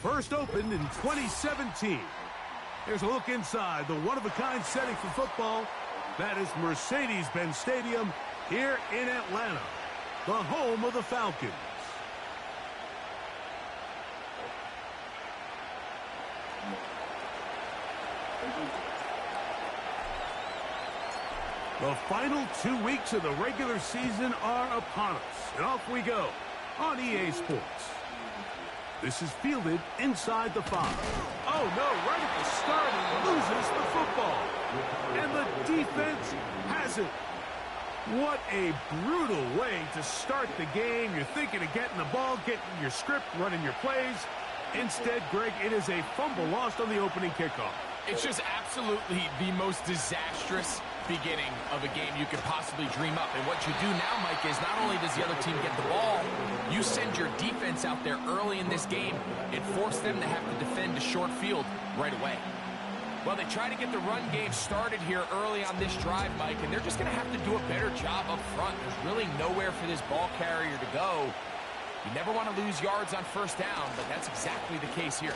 First opened in 2017. Here's a look inside the one-of-a-kind setting for football. That is Mercedes-Benz Stadium here in Atlanta, the home of the Falcons. The final 2 weeks of the regular season are upon us, and off we go on EA Sports. This is fielded inside the 5. Oh, no, right at the start, he loses the football. And the defense has it. What a brutal way to start the game. You're thinking of getting the ball, getting your script, running your plays. Instead, Greg, it is a fumble lost on the opening kickoff. It's just absolutely the most disastrous beginning of a game you could possibly dream up. And what you do now, Mike, is not only does the other team get the ball, you send your defense out there early in this game. It forced them to have to defend a short field right away. Well, they try to get the run game started here early on this drive, Mike, and they're just going to have to do a better job up front. There's really nowhere for this ball carrier to go. You never want to lose yards on first down, but that's exactly the case here.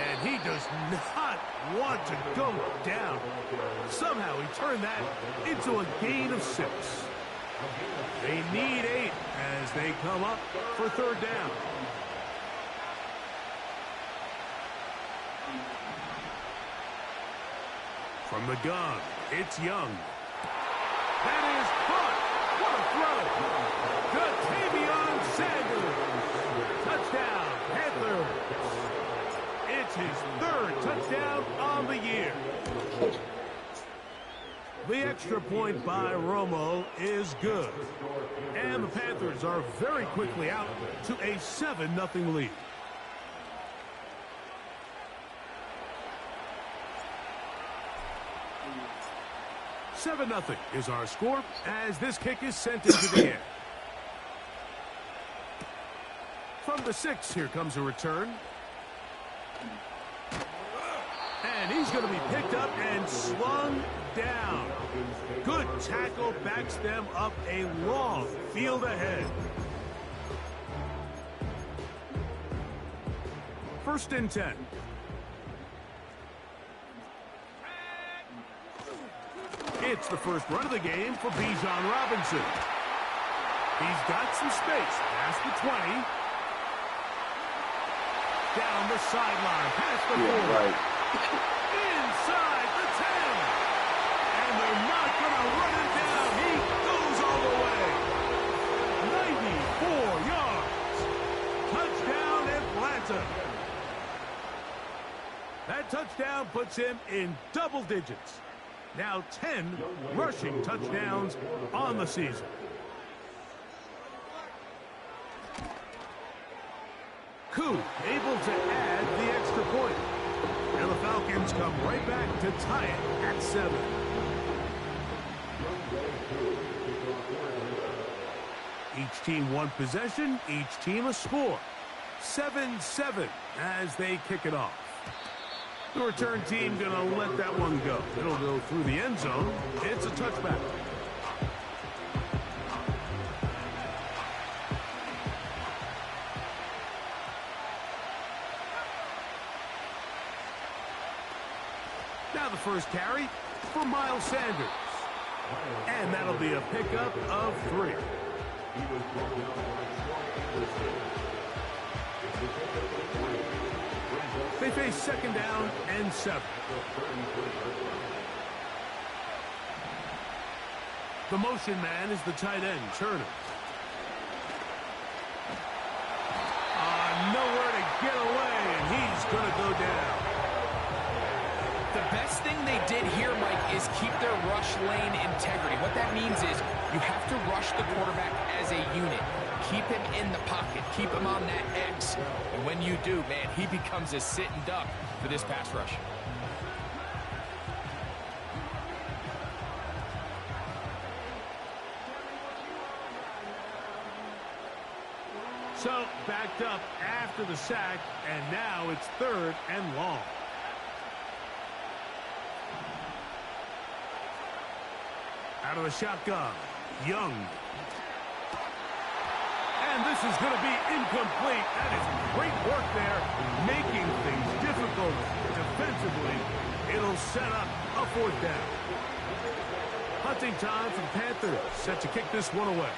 And he does not want to go down. Somehow he turned that into a gain of 6. They need 8 as they come up for third down. From the gun, it's Young. That is caught. What a throw. Tavion Sanders. Touchdown, Panthers. It's his 3rd touchdown on the year. The extra point by Romo is good. And the Panthers are very quickly out to a 7-0 lead. $7-0 is our score as this kick is sent into the air. From the 6, here comes a return. And he's going to be picked up and slung down. Good tackle backs them up a long field ahead. 1st and 10. It's the first run of the game for Bijan Robinson. He's got some space past the 20. Down the sideline, past the 4. Right. Inside the 10. And they're not going to run him down. He goes all the way. 94 yards. Touchdown, Atlanta. That touchdown puts him in double digits. Now 10 rushing touchdowns on the season. Koo able to add the extra point. And the Falcons come right back to tie it at 7. Each team one possession, each team a score. 7-7 as they kick it off. The return team going to let that one go. It'll go through the end zone. It's a touchback. Now the first carry for Miles Sanders. And that'll be a pickup of 3. They face 2nd down and 7. The motion man is the tight end, Turner. Nowhere to get away, and he's going to go down. The best thing they did here, Mike, is keep their rush lane integrity. What that means is you have to rush the quarterback as a unit. Keep him in the pocket. Keep him on that X. And when you do, man, he becomes a sitting duck for this pass rush. So, backed up after the sack, and now it's 3rd and long. Out of the shotgun, Young. And this is going to be incomplete. That is great work there, making things difficult defensively. It'll set up a 4th down. Hunting time for the Panthers, set to kick this one away.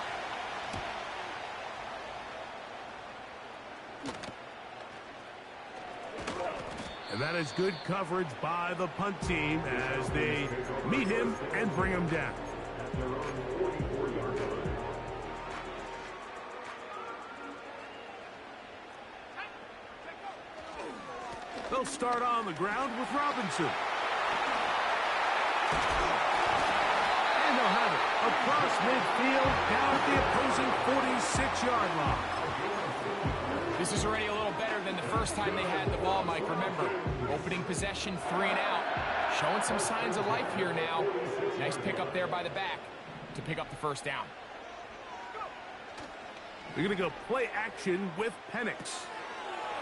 And that is good coverage by the punt team as they meet him and bring him down. They'll start on the ground with Robinson. And they'll have it across midfield down at the opposing 46-yard line. This is already a little better than the first time they had the ball, Mike. Remember, opening possession, 3 and out. Showing some signs of life here now. Nice pick up there by the back to pick up the 1st down. They're going to go play action with Penix.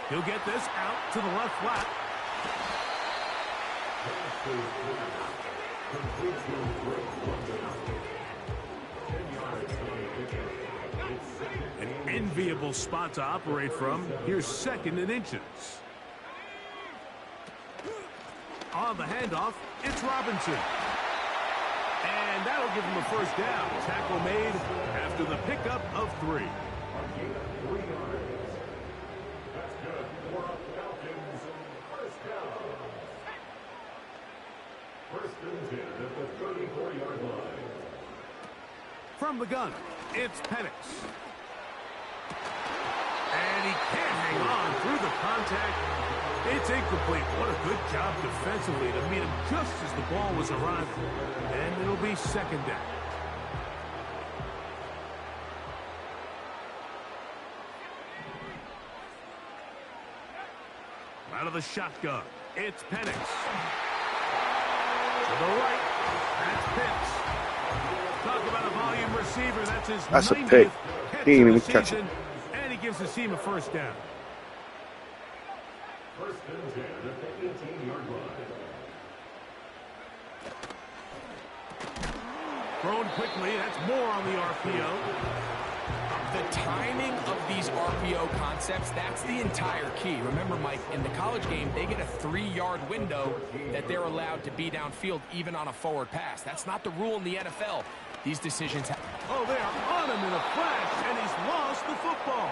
He'll get this out to the left flat. An enviable spot to operate from. Here's 2nd and inches. On the handoff, it's Robinson. And that'll give him a 1st down. Tackle made after the pickup of 3. From the gun, it's Penix. And he can't hang on through the contact. It's incomplete. What a good job defensively to meet him just as the ball was arriving. And it'll be 2nd down. Out of the shotgun, it's Penix. To the right, that's Pitts. Talk about a volume receiver. That's his 90th catch He of the didn't catch season. And he gives the team a 1st down. 1st and 10 at the 18-yard line. Thrown quickly. That's more on the RPO. The timing of these RPO concepts, that's the entire key. Remember, Mike, in the college game, they get a 3-yard window that they're allowed to be downfield, even on a forward pass. That's not the rule in the NFL. These decisions Oh, they are on him in a flash, and he's lost the football.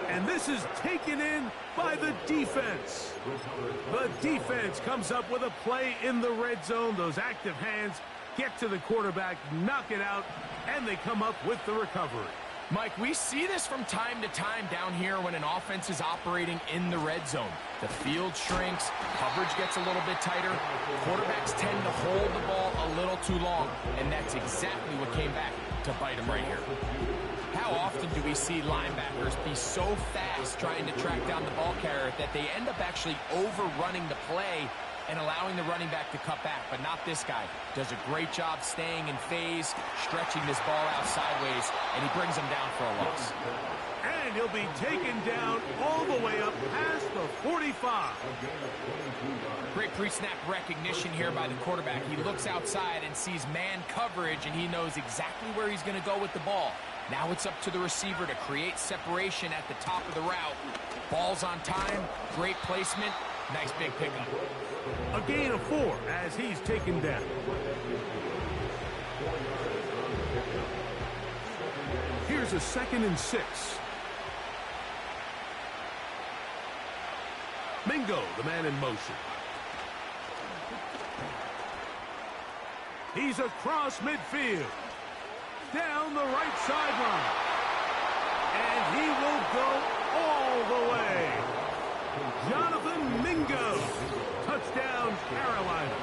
And this is taken in by the defense. The defense comes up with a play in the red zone. Those active hands get to the quarterback, knock it out, and they come up with the recovery. Mike, we see this from time to time down here when an offense is operating in the red zone. The field shrinks, coverage gets a little bit tighter, quarterbacks tend to hold the ball a little too long, and that's exactly what came back to bite them right here. How often do we see linebackers be so fast trying to track down the ball carrier that they end up actually overrunning the play and allowing the running back to cut back, but not this guy. Does a great job staying in phase, stretching this ball out sideways, and he brings him down for a loss. And he'll be taken down all the way up past the 45. Great pre-snap recognition here by the quarterback. He looks outside and sees man coverage, and he knows exactly where he's going to go with the ball. Now it's up to the receiver to create separation at the top of the route. Ball's on time, great placement, nice big pickup. A gain of 4 as he's taken down. Here's a 2nd and 6. Mingo, the man in motion. He's across midfield. Down the right sideline. And he will go all the way. Jonathan Mingo. Touchdown, Carolina.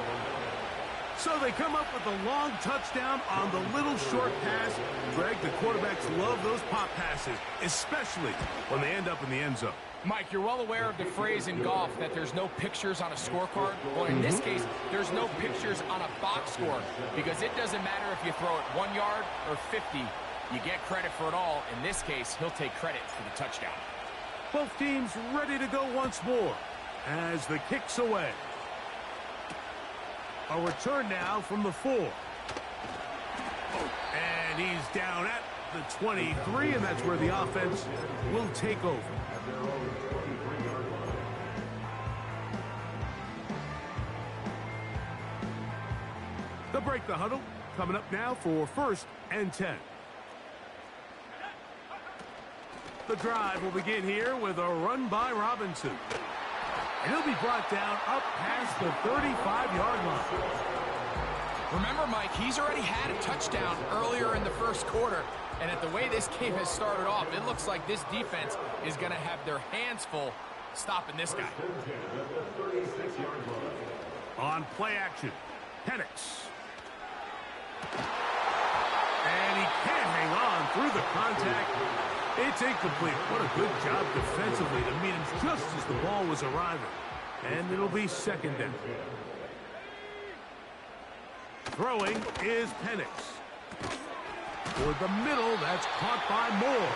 So they come up with a long touchdown on the little short pass. Greg, the quarterbacks love those pop passes, especially when they end up in the end zone. Mike, you're well aware of the phrase in golf that there's no pictures on a scorecard. Well, in this case, there's no pictures on a box score because it doesn't matter if you throw it 1 yard or 50. You get credit for it all. In this case, he'll take credit for the touchdown. Both teams ready to go once more as the kick's away. A return now from the 4. And he's down at the 23, and that's where the offense will take over. They'll break the huddle. Coming up now for 1st and 10. The drive will begin here with a run by Robinson. And he'll be brought down up past the 35-yard line. Remember, Mike, he's already had a touchdown earlier in the first quarter. And at the way this game has started off, it looks like this defense is going to have their hands full stopping this guy. On play action, Penix. And he can't hang on through the contact. It's incomplete. What a good job defensively to meet him just as the ball was arriving. And it'll be 2nd down. Throwing is Penix. Toward the middle, that's caught by Moore.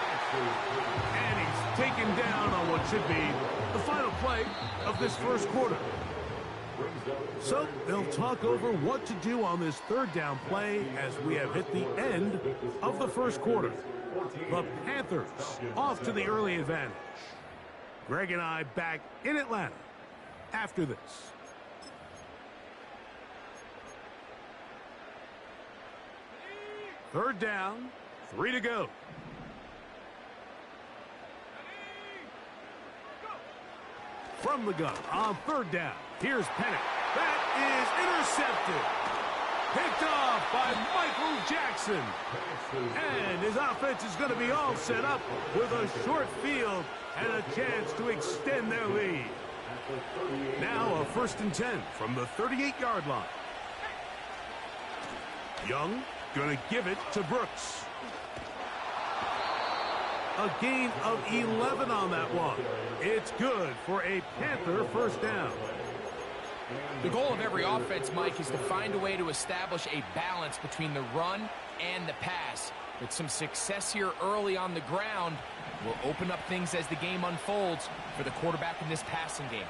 And he's taken down on what should be the final play of this first quarter. So they'll talk over what to do on this 3rd down play as we have hit the end of the first quarter. The Panthers off to the early advantage. Greg and I back in Atlanta after this. Third down, 3 to go. From the gun on 3rd down. Here's Penix. That is intercepted. Picked off by Michael Jackson. And his offense is going to be all set up with a short field and a chance to extend their lead. Now a 1st and 10 from the 38-yard line. Young going to give it to Brooks. A gain of 11 on that one. It's good for a Panther 1st down. The goal of every offense, Mike, is to find a way to establish a balance between the run and the pass. With some success here early on the ground will open up things as the game unfolds for the quarterback in this passing game.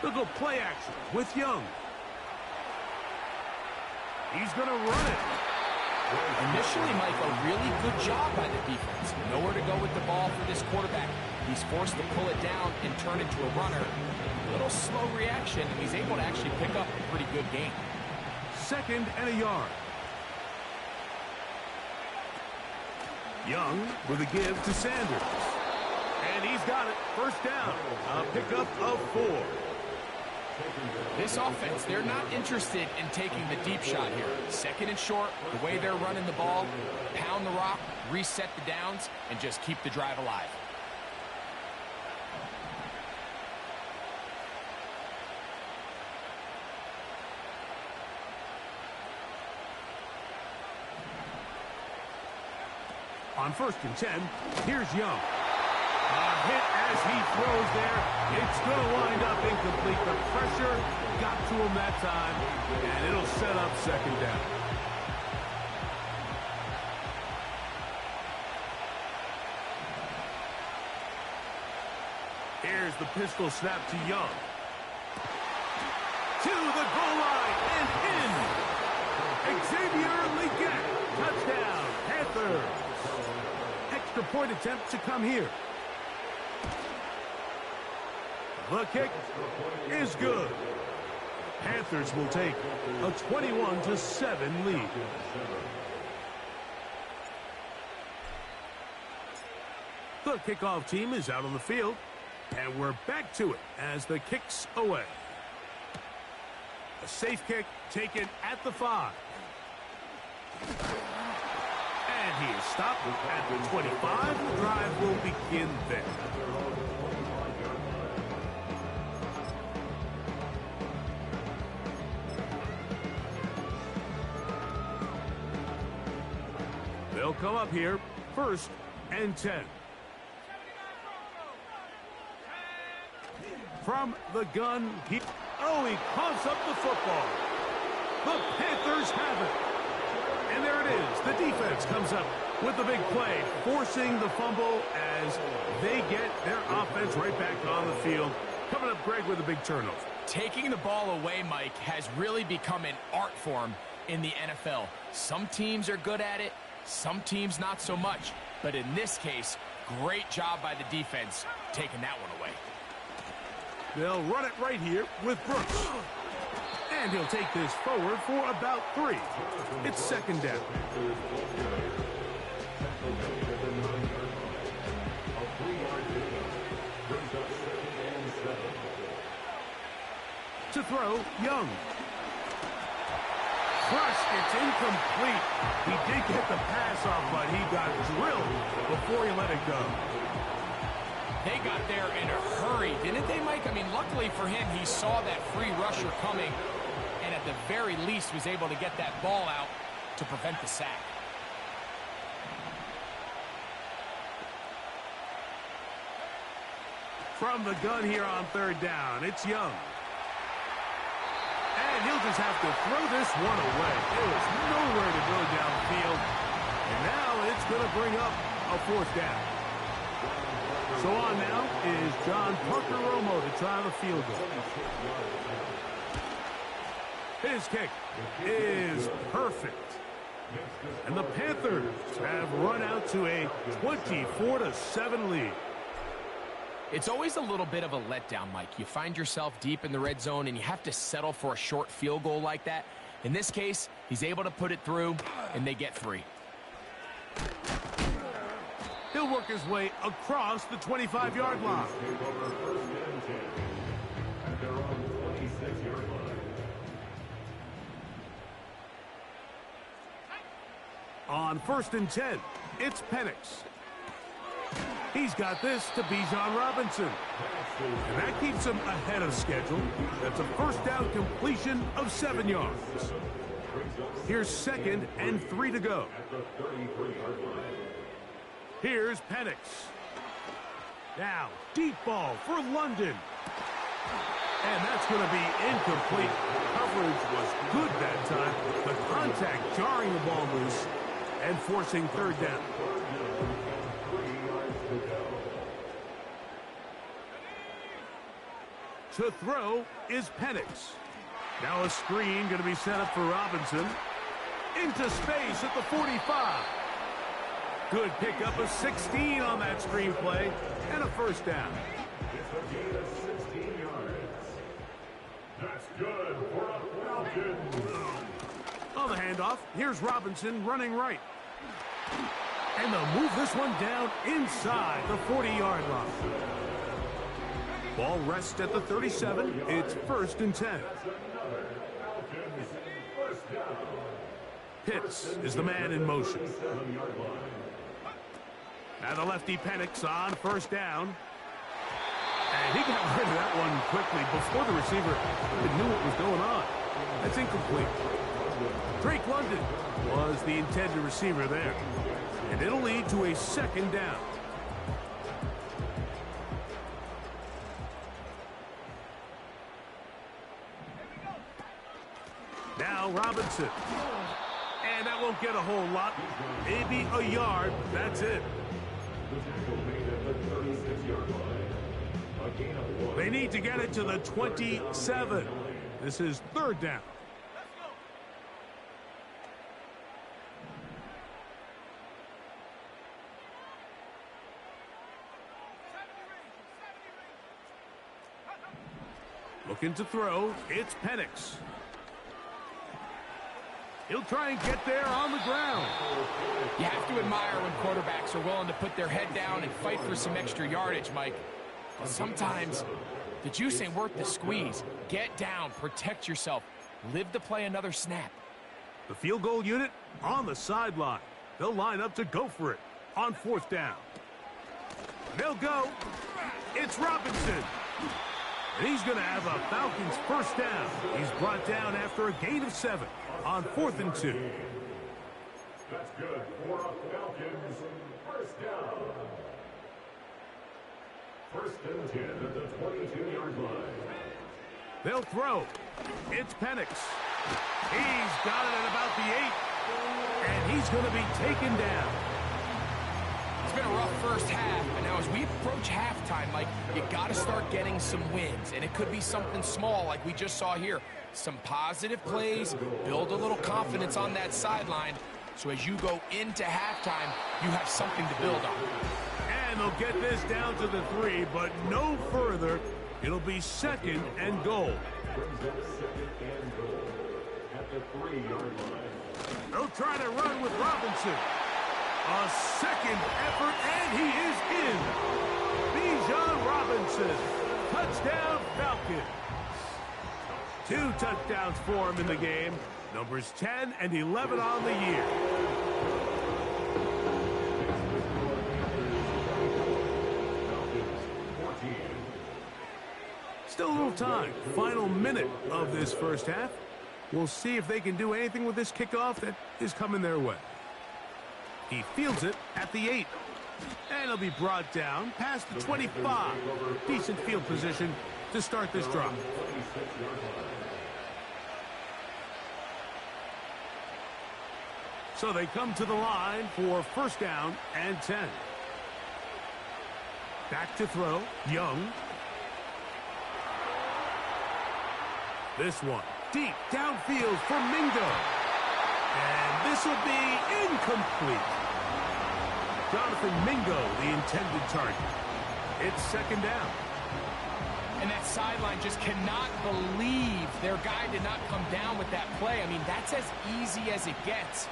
They'll go play action with Young. He's going to run it. Initially, Mike, a really good job by the defense. Nowhere to go with the ball for this quarterback. He's forced to pull it down and turn into a runner. A little slow reaction, and he's able to actually pick up a pretty good gain. 2nd and a yard. Young with a give to Sanders. And he's got it. 1st down. A pickup of 4. This offense, they're not interested in taking the deep shot here. 2nd and short, the way they're running the ball, pound the rock, reset the downs, and just keep the drive alive. On 1st and 10, here's Young. A hit as he throws there. It's going to wind up incomplete. The pressure got to him that time, and it'll set up 2nd down. Here's the pistol snap to Young. To the goal line and in. Xavier Legette. Touchdown, Panthers. Extra point attempt to come here. The kick is good. Panthers will take a 21-7 lead. The kickoff team is out on the field, and we're back to it as the kick's away. A safe kick taken at the 5. And he is stopped at the 25. The drive will begin there. They'll come up here, 1st and 10. From the gun, he coughs up the football. The Panthers have it. And there it is. The defense comes up with the big play, forcing the fumble as they get their offense right back on the field. Coming up, Greg, with a big turnover. Taking the ball away, Mike, has really become an art form in the NFL. Some teams are good at it, some teams not so much. But in this case, great job by the defense taking that one away. They'll run it right here with Brooks. And he'll take this forward for about 3. It's second down. To throw, Young. Crushed, it's incomplete. He did get the pass off, but he got drilled before he let it go. They got there in a hurry, didn't they, Mike? I mean, luckily for him, he saw that free rusher coming, and at the very least was able to get that ball out to prevent the sack. From the gun here on third down, it's Young. And he'll just have to throw this one away. There was nowhere to go downfield. And now it's going to bring up a 4th down. So on now is John Parker Romo to try the field goal. His kick is perfect. And the Panthers have run out to a 24-7 lead. It's always a little bit of a letdown, Mike. You find yourself deep in the red zone, and you have to settle for a short field goal like that. In this case, he's able to put it through, and they get 3. He'll work his way across the 25-yard line. On 1st and 10, it's Penix. He's got this to Bijan Robinson. And that keeps him ahead of schedule. That's a 1st down completion of 7 yards. Here's 2nd and 3 to go. Here's Penix. Now, deep ball for London. And that's going to be incomplete. Coverage was good that time. The contact jarring the ball loose and forcing 3rd down. To throw is Penix. Now a screen going to be set up for Robinson. Into space at the 45. Good pickup of 16 on that screen play. And a 1st down. That's good for a Falcon. On the handoff, here's Robinson running right. And they'll move this one down inside the 40-yard line. Ball rests at the 37. It's 1st and 10. Pitts is the man in motion. Now the lefty Penix on 1st down. And he got rid of that one quickly before the receiver even knew what was going on. That's incomplete. Drake London was the intended receiver there. And it'll lead to a 2nd down. Now Robinson. And that won't get a whole lot. Maybe a yard. That's it. They need to get it to the 27. This is 3rd down. Looking to throw. It's Penix. He'll try and get there on the ground. You have to admire when quarterbacks are willing to put their head down and fight for some extra yardage, Mike. But sometimes the juice ain't worth the squeeze. Get down, protect yourself, live to play another snap. The field goal unit on the sideline. They'll line up to go for it on 4th down. They'll go. It's Robinson. And he's going to have a Falcons 1st down. He's brought down after a gain of 7 on 4th and 2. That's good for a Falcons 1st down. 1st and 10 at the 22-yard line. They'll throw. It's Penix. He's got it at about the 8. And he's going to be taken down. It's been a rough first half, and now as we approach halftime, halftime, Mike, you got to start getting some wins, and it could be something small like we just saw here. Some positive plays, build a little confidence on that sideline, so as you go into halftime, you have something to build on. And they'll get this down to the 3, but no further. It'll be 2nd and goal. They'll try to run with Robinson. A second effort, and he is in. Bijan Robinson. Touchdown, Falcons. 2 touchdowns for him in the game. Numbers 10 and 11 on the year. Still a little time. Final minute of this first half. We'll see if they can do anything with this kickoff that is coming their way. He fields it at the 8. And he'll be brought down past the 25. Decent field position to start this drive. So they come to the line for 1st down and 10. Back to throw. Young. This one deep downfield for Mingo. And this will be incomplete. Jonathan Mingo, the intended target. It's 2nd down. And that sideline just cannot believe their guy did not come down with that play. I mean, that's as easy as it gets.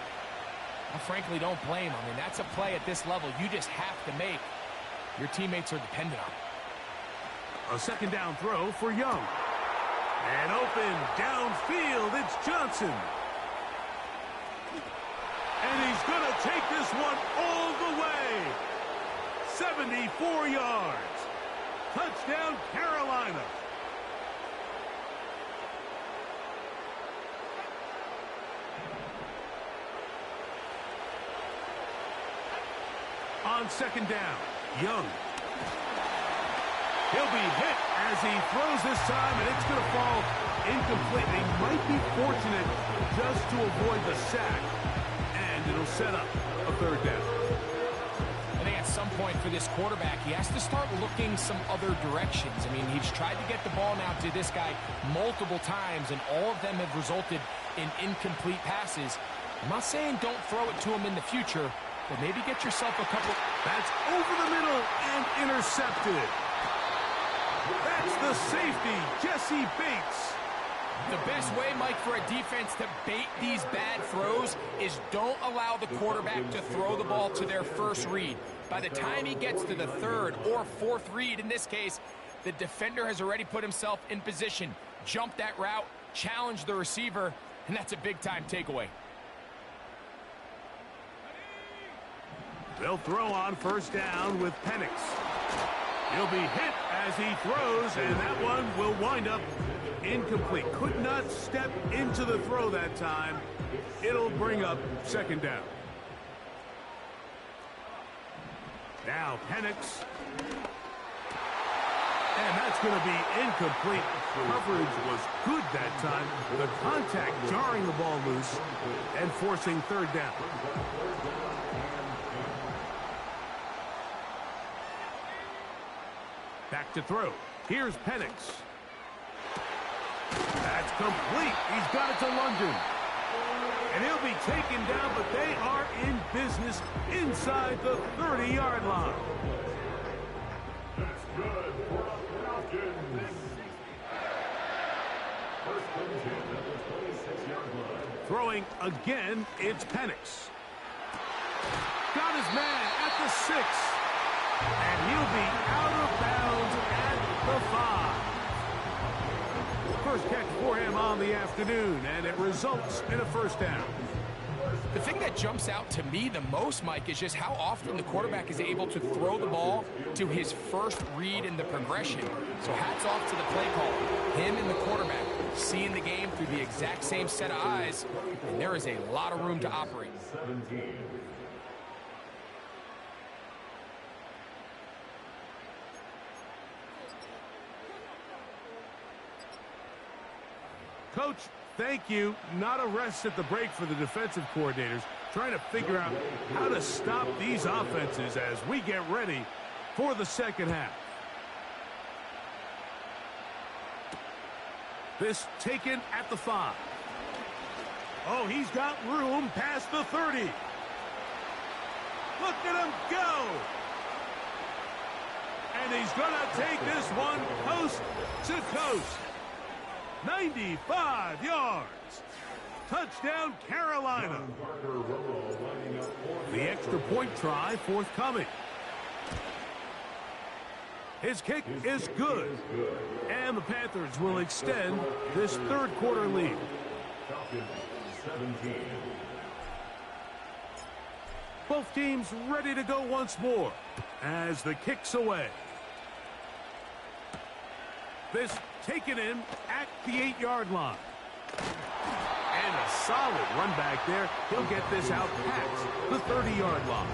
I frankly don't blame him. I mean, that's a play at this level you just have to make. Your teammates are dependent on it. A 2nd down throw for Young. And open downfield, it's Johnson. And he's going to take this one all the way. 74 yards. Touchdown, Carolina. On 2nd down, Young. He'll be hit as he throws this time, and it's going to fall incomplete. They might be fortunate just to avoid the sack, and it'll set up a 3rd down. I think at some point for this quarterback, he has to start looking some other directions. I mean, he's tried to get the ball now to this guy multiple times, and all of them have resulted in incomplete passes. I'm not saying don't throw it to him in the future, but maybe get yourself a couple. That's over the middle and intercepted. That's the safety, Jesse Bates. The best way, Mike, for a defense to bait these bad throws is don't allow the quarterback to throw the ball to their first read. By the time he gets to the 3rd or 4th read, in this case, the defender has already put himself in position, jump that route, challenge the receiver, and that's a big-time takeaway. They'll throw on 1st down with Penix. He'll be hit as he throws, and that one will wind up incomplete. Could not step into the throw that time. It'll bring up 2nd down. Now Penix. And that's going to be incomplete. Coverage was good that time. The contact jarring the ball loose and forcing 3rd down. Back to throw. Here's Penix. That's complete. He's got it to London. And he'll be taken down, but they are in business inside the 30-yard line. That's good for the Falcons. First and 10 at the 26-yard line. Throwing again, it's Penix. Got his man at the 6. And he'll be out of bounds at the 5. First catch for him on the afternoon, and it results in a 1st down. The thing that jumps out to me the most, Mike, is just how often the quarterback is able to throw the ball to his first read in the progression. So hats off to the play caller. Him and the quarterback seeing the game through the exact same set of eyes, and there is a lot of room to operate. 17. Coach, thank you. Not a rest at the break for the defensive coordinators, trying to figure out how to stop these offenses as we get ready for the 2nd half. This taken at the 5. Oh, he's got room past the 30. Look at him go. And he's going to take this one coast to coast. 95 yards. Touchdown, Carolina. The extra point try forthcoming. His kick is good. And the Panthers will extend this third quarter lead. Both teams ready to go once more as the kick's away. This taken in at the 8-yard line. And a solid run back there. He'll get this out past the 30-yard line.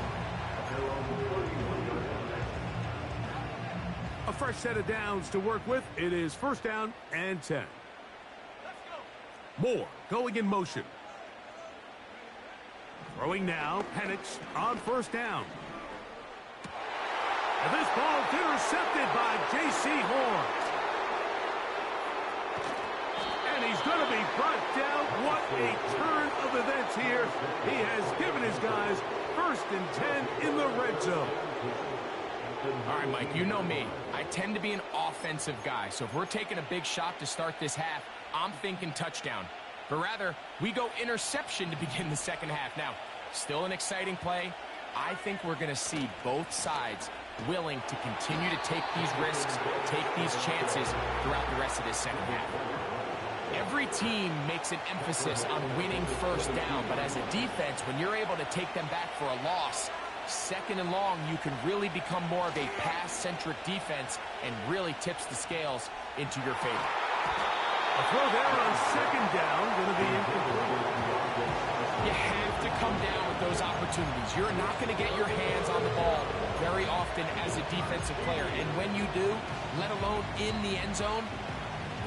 A fresh set of downs to work with. It is first down and 10. Moore going in motion. Throwing now. Penix on first down. And this ball's intercepted by J.C. Horn. And he's going to be brought down. What a turn of events here. He has given his guys first and 10 in the red zone. All right, Mike, you know me. I tend to be an offensive guy, so if we're taking a big shot to start this half, I'm thinking touchdown. But rather, we go interception to begin the second half. Now, still an exciting play. I think we're going to see both sides willing to continue to take these risks, take these chances throughout the rest of this second half. Every team makes an emphasis on winning first down, but as a defense, when you're able to take them back for a loss, second and long, you can really become more of a pass-centric defense and really tips the scales into your favor. A throw there on second down, going to be incomplete. You have to come down with those opportunities. You're not going to get your hands on the ball very often as a defensive player. And when you do, let alone in the end zone,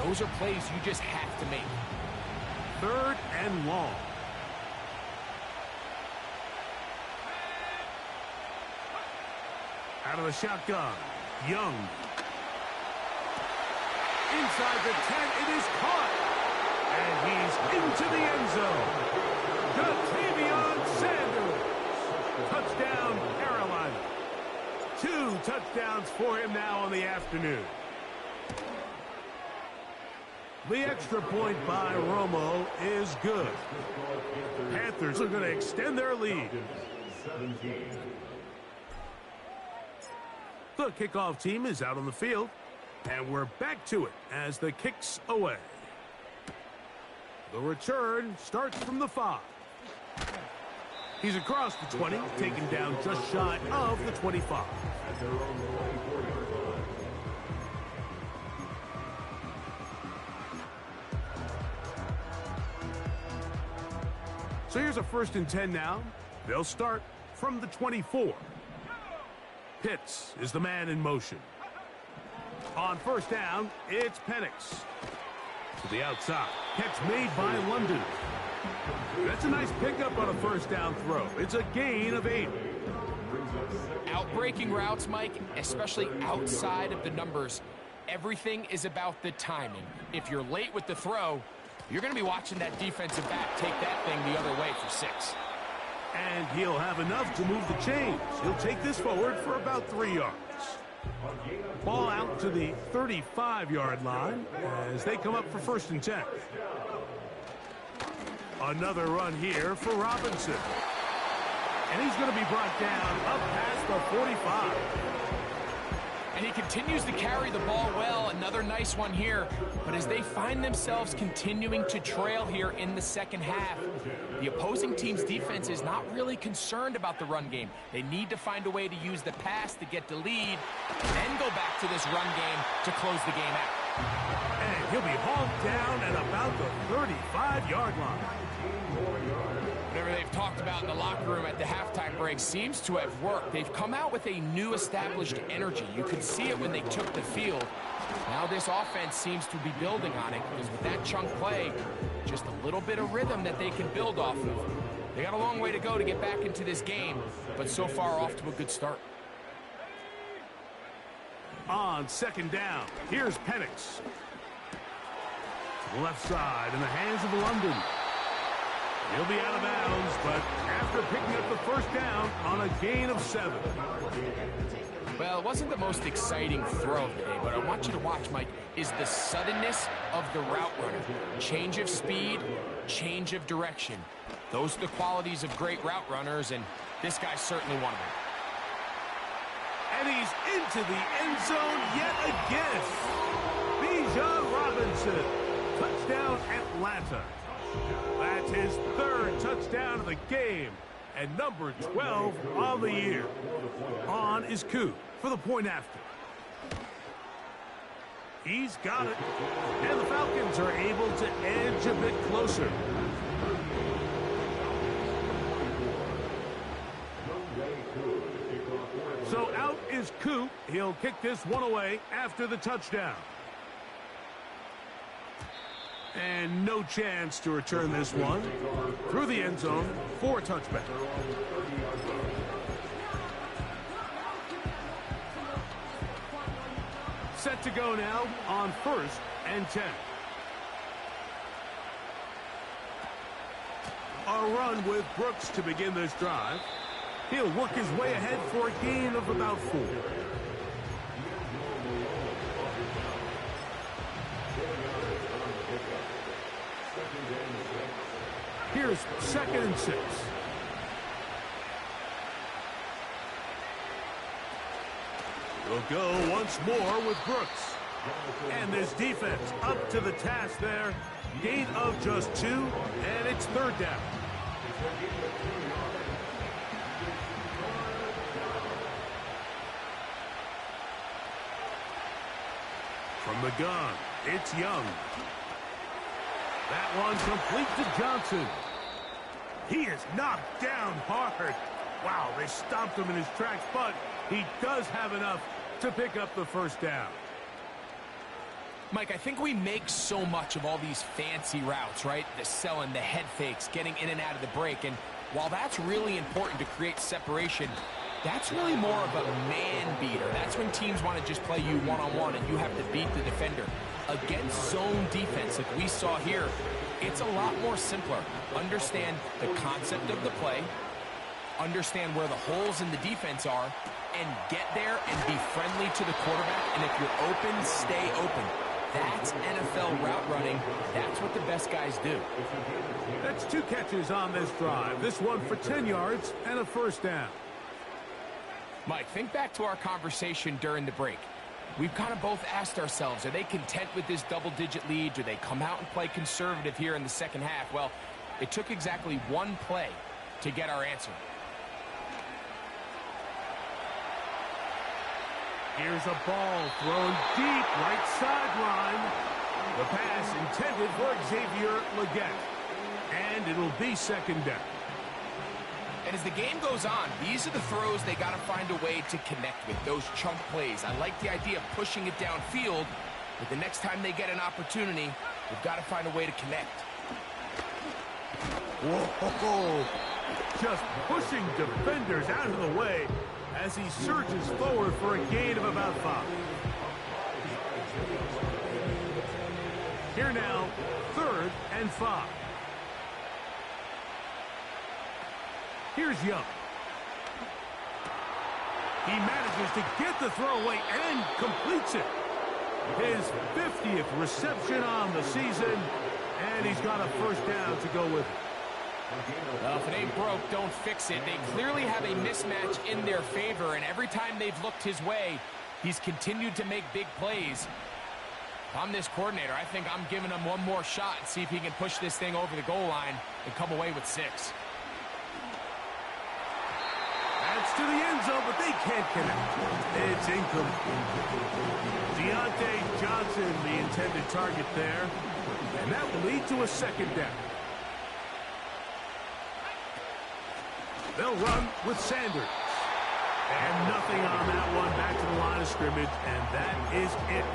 those are plays you just have to make. Third and long. Out of the shotgun, Young. Inside the 10, it is caught. And he's into the end zone. Ja'Tavion Sanders. Touchdown, Carolina. 2 touchdowns for him now on the afternoon. The extra point by Romo is good. Panthers are going to extend their lead. The kickoff team is out on the field, and we're back to it as the kick's away. The return starts from the 5. He's across the 20, taken down just shy of the 25. So here's a first and 10 now. They'll start from the 24. Pitts is the man in motion. On first down, it's Penix. To the outside. Catch made by London. That's a nice pickup on a first down throw. It's a gain of 8. Outbreaking routes, Mike, especially outside of the numbers, everything is about the timing. If you're late with the throw, you're going to be watching that defensive back take that thing the other way for 6. And he'll have enough to move the chains. He'll take this forward for about 3 yards. Ball out to the 35-yard line as they come up for first and 10. Another run here for Robinson. And he's going to be brought down up past the 45. And he continues to carry the ball well. Another nice one here. But as they find themselves continuing to trail here in the second half, the opposing team's defense is not really concerned about the run game. They need to find a way to use the pass to get the lead, then go back to this run game to close the game out. And he'll be hauled down at about the 35-yard line. Whatever they've talked about in the locker room at the halftime break seems to have worked. They've come out with a new established energy. You could see it when they took the field. Now this offense seems to be building on it because with that chunk play, just a little bit of rhythm that they can build off of. They got a long way to go to get back into this game, but so far off to a good start. On second down, here's Penix. Left side in the hands of London. He'll be out of bounds, but after picking up the first down on a gain of 7. Well, it wasn't the most exciting throw of the day, but I want you to watch, Mike, is the suddenness of the route runner. Change of speed, change of direction. Those are the qualities of great route runners, and this guy's certainly one of them. And he's into the end zone yet again. Bijan Robinson. Touchdown, Atlanta. That's his 3rd touchdown of the game. And number 12 on the year. On is Koo for the point after. He's got it. And the Falcons are able to edge a bit closer. So out is Koo. He'll kick this one away after the touchdown. And no chance to return this one. Through the end zone for a touchback. Set to go now on 1st and 10. A run with Brooks to begin this drive. He'll work his way ahead for a gain of about 4. Here's 2nd and 6. We'll go once more with Brooks. And this defense up to the task there. Gain of just 2, and it's 3rd down. From the gun, it's Young. That one complete to Johnson. He is knocked down hard. Wow, they stopped him in his tracks, but he does have enough to pick up the first down. Mike, I think we make so much of all these fancy routes, right? The selling, the head fakes, getting in and out of the break. And while that's really important to create separation, that's really more of a man beater. That's when teams want to just play you one-on-one and you have to beat the defender. Against zone defense like we saw here, it's a lot more simpler. Understand the concept of the play, understand where the holes in the defense are, and get there and be friendly to the quarterback. And if you're open, stay open. That's NFL route running. That's what the best guys do. That's 2 catches on this drive. This one for 10 yards and a first down. Mike, think back to our conversation during the break. We've kind of both asked ourselves, are they content with this double-digit lead? Do they come out and play conservative here in the second half? Well, it took exactly 1 play to get our answer. Here's a ball thrown deep right sideline. The pass intended for Xavier Legette. And it'll be 2nd down. And as the game goes on, these are the throws they got to find a way to connect with, those chunk plays. I like the idea of pushing it downfield, but the next time they get an opportunity, they've got to find a way to connect. Whoa! Just pushing defenders out of the way as he surges forward for a gain of about 5. Here now, 3rd and 5. Here's Young. He manages to get the throw away and completes it. His 50th reception on the season, and he's got a first down to go with it. Well, if it ain't broke, don't fix it. They clearly have a mismatch in their favor, and every time they've looked his way, he's continued to make big plays. If I'm this coordinator, I think I'm giving him one more shot and see if he can push this thing over the goal line and come away with 6. That's to the end zone, but they can't connect. It's incomplete. Deontay Johnson, the intended target there, and that will lead to a 2nd down. They'll run with Sanders. And nothing on that one. Back to the line of scrimmage, and that is it.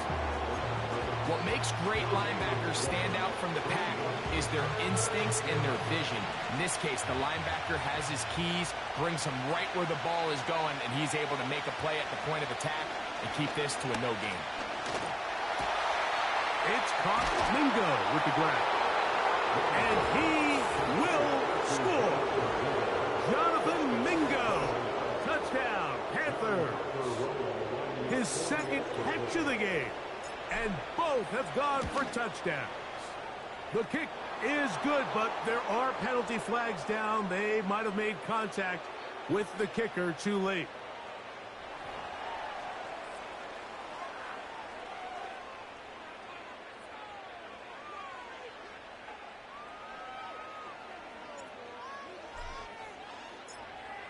What makes great linebackers stand out from the pack is their instincts and their vision. In this case, the linebacker has his keys, brings him right where the ball is going, and he's able to make a play at the point of attack and keep this to a no gain. It's caught. Mingo with the grab. And he will score. Jonathan Mingo. Touchdown, Panthers. His second catch of the game. And both have gone for touchdowns. The kick is good, but there are penalty flags down. They might have made contact with the kicker too late.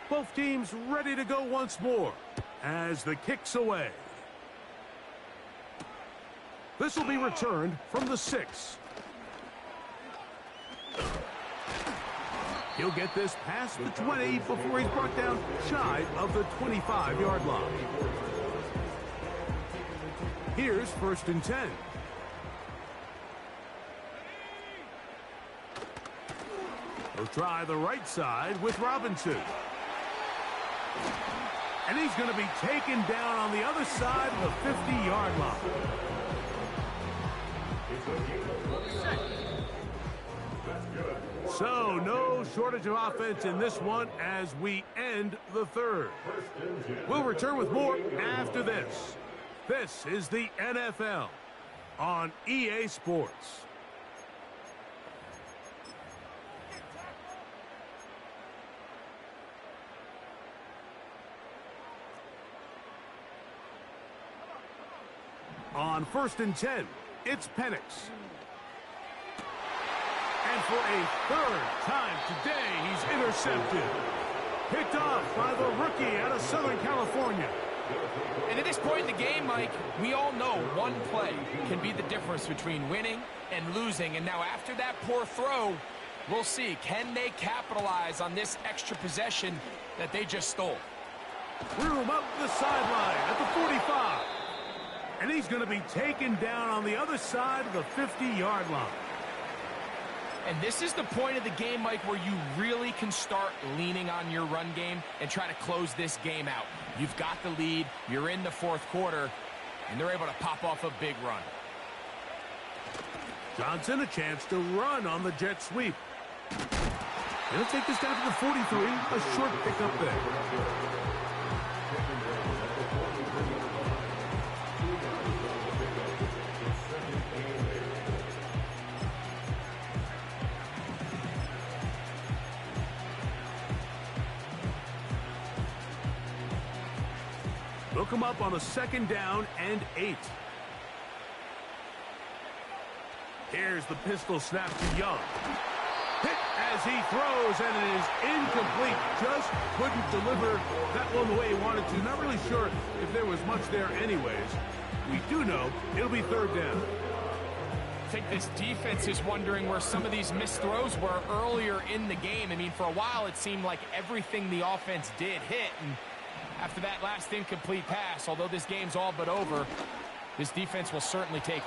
Both teams ready to go once more as the kick's away. This will be returned from the 6. He'll get this past the 20 before he's brought down shy of the 25-yard line. Here's 1st and 10. He'll try the right side with Robinson. And he's going to be taken down on the other side of the 50-yard line. So, no shortage of offense in this one as we end the 3rd. We'll return with more after this. This is the NFL on EA Sports. On 1st and 10, it's Penix. And for a 3rd time today, he's intercepted. Picked off by the rookie out of Southern California. And at this point in the game, Mike, we all know one play can be the difference between winning and losing. And now after that poor throw, we'll see, can they capitalize on this extra possession that they just stole? Room up the sideline at the 45. And he's going to be taken down on the other side of the 50-yard line. And this is the point of the game, Mike, where you really can start leaning on your run game and try to close this game out. You've got the lead, you're in the 4th quarter, and they're able to pop off a big run. Johnson a chance to run on the jet sweep. He'll take this down to the 43, a short pickup there. They'll come up on a 2nd down and 8. Here's the pistol snap to Young. Hit as he throws, and it is incomplete. Just couldn't deliver that one the way he wanted to. Not really sure if there was much there anyways. We do know it'll be 3rd down. I think this defense is wondering where some of these missed throws were earlier in the game. I mean, for a while it seemed like everything the offense did hit, and after that last incomplete pass, although this game's all but over, this defense will certainly take it.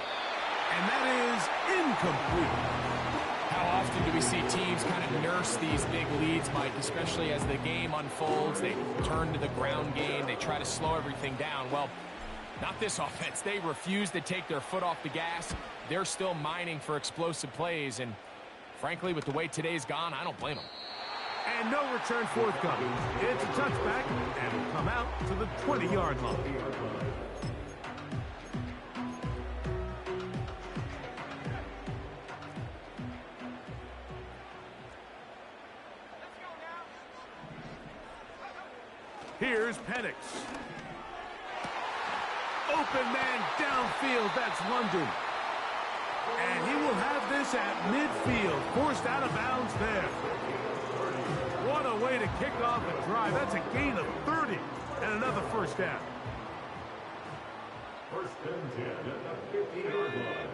And that is incomplete. How often do we see teams kind of nurse these big leads, Mike, especially as the game unfolds? They turn to the ground game. They try to slow everything down. Well, not this offense. They refuse to take their foot off the gas. They're still mining for explosive plays. And frankly, with the way today's gone, I don't blame them. And no return forthcoming. It's a touchback, and will come out to the 20-yard line. Here's Penix. Open man downfield, that's London. And he will have this at midfield, forced out of bounds there. What a way to kick off a drive. That's a gain of 30 and another 1st down. 1st and 10 at the 50-yard line.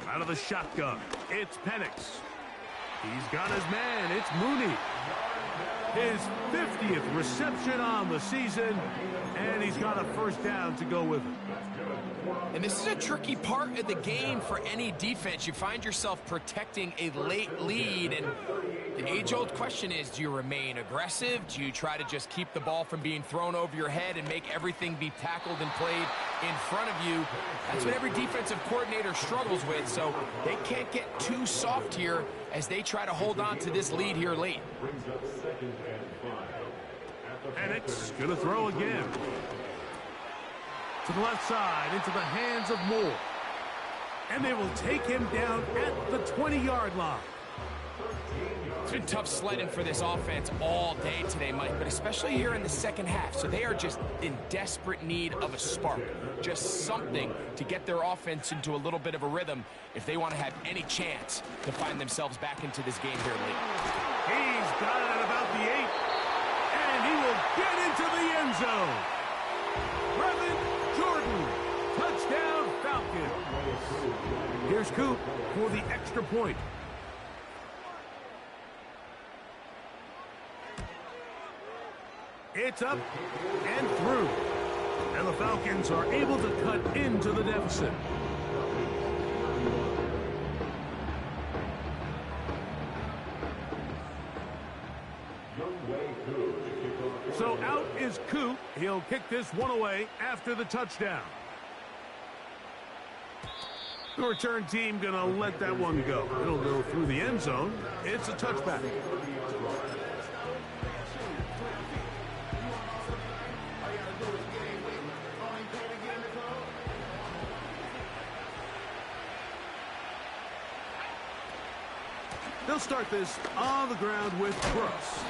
Out of the shotgun, it's Penix. He's got his man, it's Mooney. His 50th reception on the season, and he's got a 1st down to go with it. And this is a tricky part of the game for any defense. You find yourself protecting a late lead, and The age-old question is, do you remain aggressive? Do you try to just keep the ball from being thrown over your head and make everything be tackled and played in front of you? That's what every defensive coordinator struggles with, so they can't get too soft here as they try to hold on to this lead here late. And it's going to throw again. To the left side, into the hands of Moore. And they will take him down at the 20-yard line. It's been tough sledding for this offense all day today, Mike, but especially here in the second half. So they are just in desperate need of a spark, just something to get their offense into a little bit of a rhythm if they want to have any chance to find themselves back into this game here late. He's got it at about the 8, and he will get into the end zone. Brevin Jordan, touchdown Falcons. Here's Coop for the extra point. It's up and through. And the Falcons are able to cut into the deficit. So out is Coop. He'll kick this one away after the touchdown. The return team going to let that one go. It'll go through the end zone. It's a touchback. They'll start this on the ground with Brooks.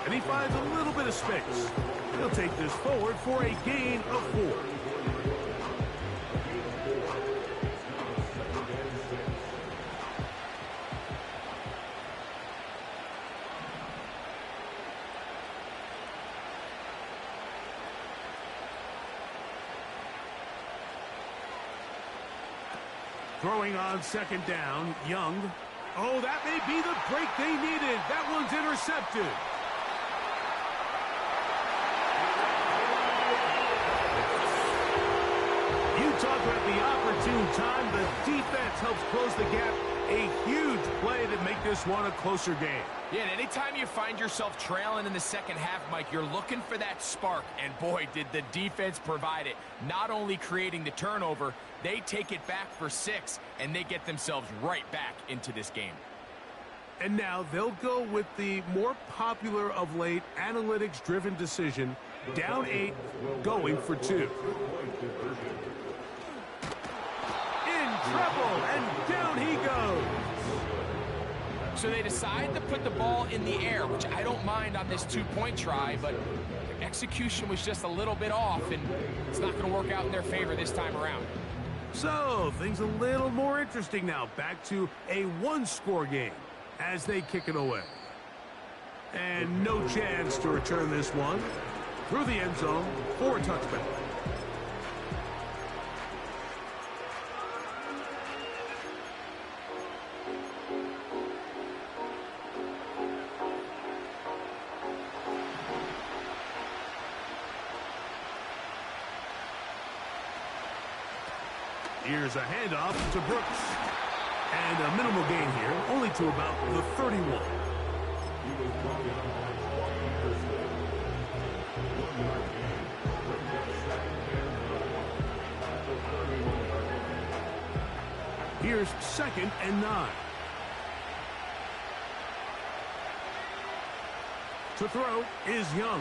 And he finds a little bit of space. He'll take this forward for a gain of 4. Throwing on second down, Young. Oh, that may be the break they needed. That one's intercepted. You talk about the opportune time. The defense helps close the gap. A huge play to make this one a closer game. Yeah, and anytime you find yourself trailing in the second half, Mike, you're looking for that spark. And boy, did the defense provide it. Not only creating the turnover, they take it back for 6, and they get themselves right back into this game. And now they'll go with the more popular of late analytics-driven decision. Down 8, going for 2. Treble, and down he goes. So they decide to put the ball in the air, which I don't mind on this 2-point try, but execution was just a little bit off, and it's not going to work out in their favor this time around. So things a little more interesting now. Back to a 1-score game as they kick it away. And no chance to return this one. Through the end zone for a touchback. Here's a handoff to Brooks. And a minimal gain here, only to about the 31. Here's 2nd and 9. To throw is Young.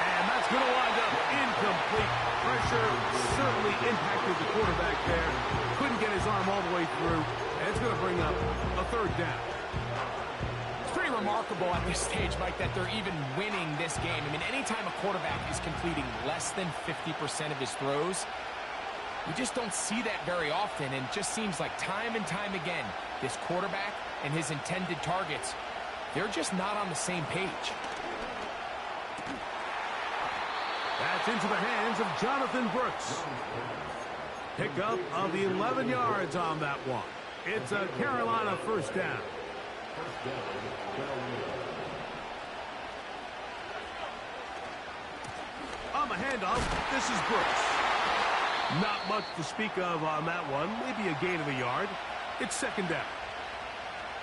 And that's going to wind up incomplete. Pressure certainly impacted the quarterback there. Couldn't get his arm all the way through. And it's going to bring up a 3rd down. It's pretty remarkable at this stage, Mike, that they're even winning this game. I mean, anytime a quarterback is completing less than 50% of his throws, you just don't see that very often. And it just seems like time and time again, this quarterback and his intended targets, they're just not on the same page. That's into the hands of Jonathan Brooks. Pickup of 11 yards on that one. It's a Carolina 1st down. On the handoff, this is Brooks. Not much to speak of on that one. Maybe a gain of a yard. It's 2nd down.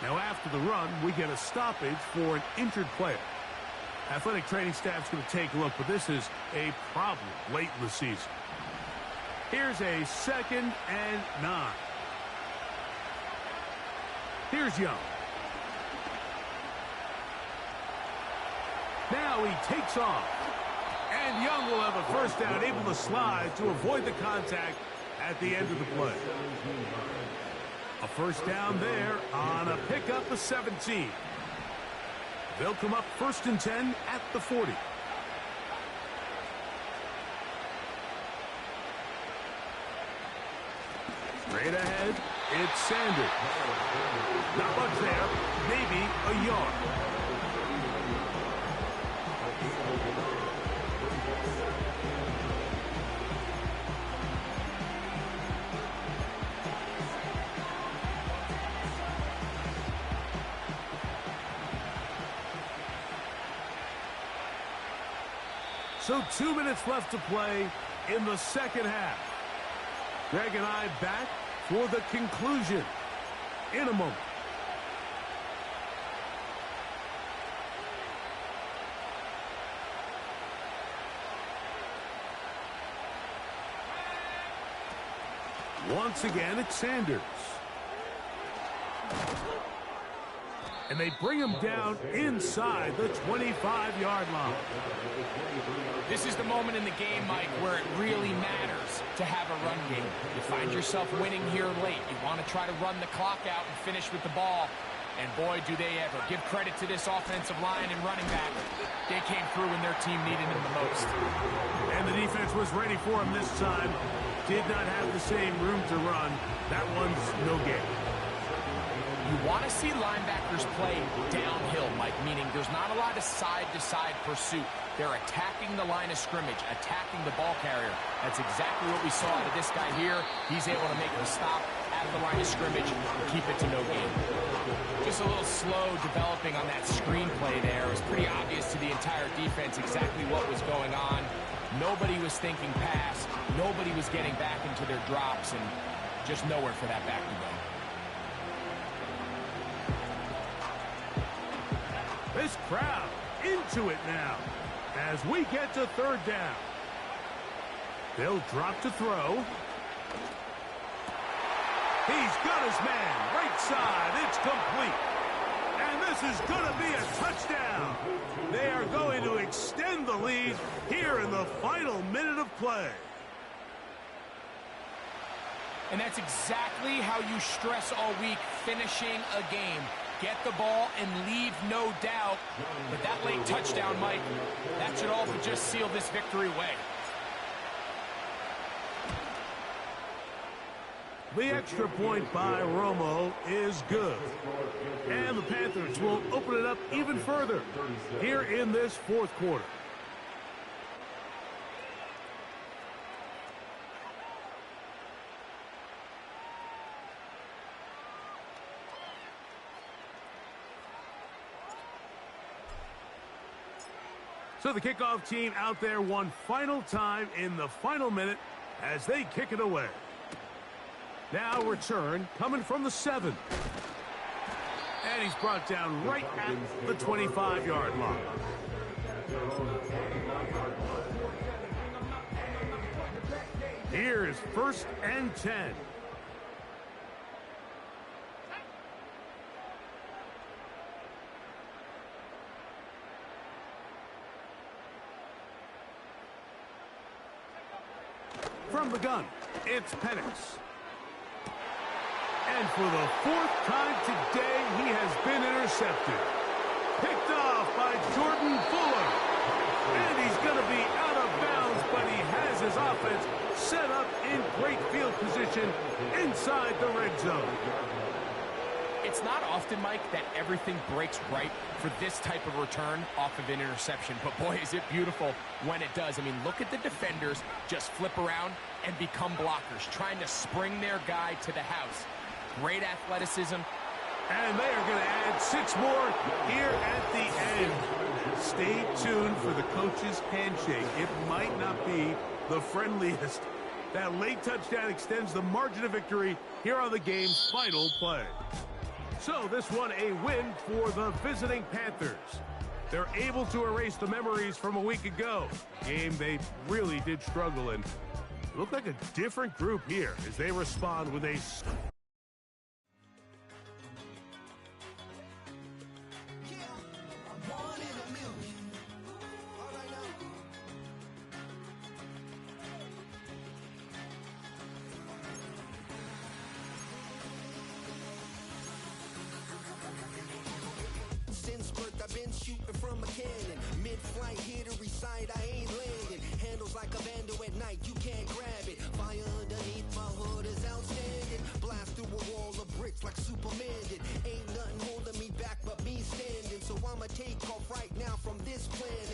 Now after the run, we get a stoppage for an injured player. Athletic training staff's going to take a look, but this is a problem late in the season. Here's a 2nd and 9. Here's Young. Now he takes off. And Young will have a first down, able to slide to avoid the contact at the end of the play. A first down there on a pickup of 17. They'll come up 1st and 10 at the 40. Straight ahead, it's Sanders. Not much there, maybe a yard. So 2 minutes left to play in the second half. Greg and I back for the conclusion in a moment. Once again, it's Sanders. And they bring him down inside the 25-yard line. This is the moment in the game, Mike, where it really matters to have a run game. You find yourself winning here late. You want to try to run the clock out and finish with the ball. And boy, do they ever. Give credit to this offensive line and running back. They came through when their team needed them the most. And the defense was ready for him this time. Did not have the same room to run. That one's no game. You want to see linebackers play downhill, Mike, meaning there's not a lot of side-to-side pursuit. They're attacking the line of scrimmage, attacking the ball carrier. That's exactly what we saw out of this guy here. He's able to make the stop at the line of scrimmage and keep it to no gain. Just a little slow developing on that screenplay there. It was pretty obvious to the entire defense exactly what was going on. Nobody was thinking pass. Nobody was getting back into their drops, and just nowhere for that back to go. This crowd into it now as we get to 3rd down. They'll drop to throw. He's got his man right side. It's complete. And this is going to be a touchdown. They are going to extend the lead here in the final minute of play. And that's exactly how you stress all week, finishing a game. Get the ball and leave no doubt. But that late touchdown, Mike, that should all but just seal this victory away. The extra point by Romo is good. And the Panthers will open it up even further here in this 4th quarter. So the kickoff team out there one final time in the final minute as they kick it away. Now return coming from the 7. And he's brought down right at the 25-yard line. Here's 1st and 10. From the gun, it's Penix. And for the 4th time today, he has been intercepted. Picked off by Jordan Fuller. And he's going to be out of bounds, but he has his offense set up in great field position inside the red zone. It's not often, Mike, that everything breaks right for this type of return off of an interception. But boy, is it beautiful when it does. I mean, look at the defenders just flip around and become blockers, trying to spring their guy to the house. Great athleticism. And they are going to add 6 more here at the end. Stay tuned for the coach's handshake. It might not be the friendliest. That late touchdown extends the margin of victory here on the game's final play. So this one a win for the visiting Panthers. They're able to erase the memories from a week ago. Game they really did struggle in. It looked like a different group here as they respond with a... I've been shooting from a cannon. Mid-flight, here to recite, I ain't landing. Handles like a vandal at night, you can't grab it. Fire underneath my hood is outstanding. Blast through a wall of bricks like Superman did. Ain't nothing holding me back but me standing. So I'ma take off right now from this planet.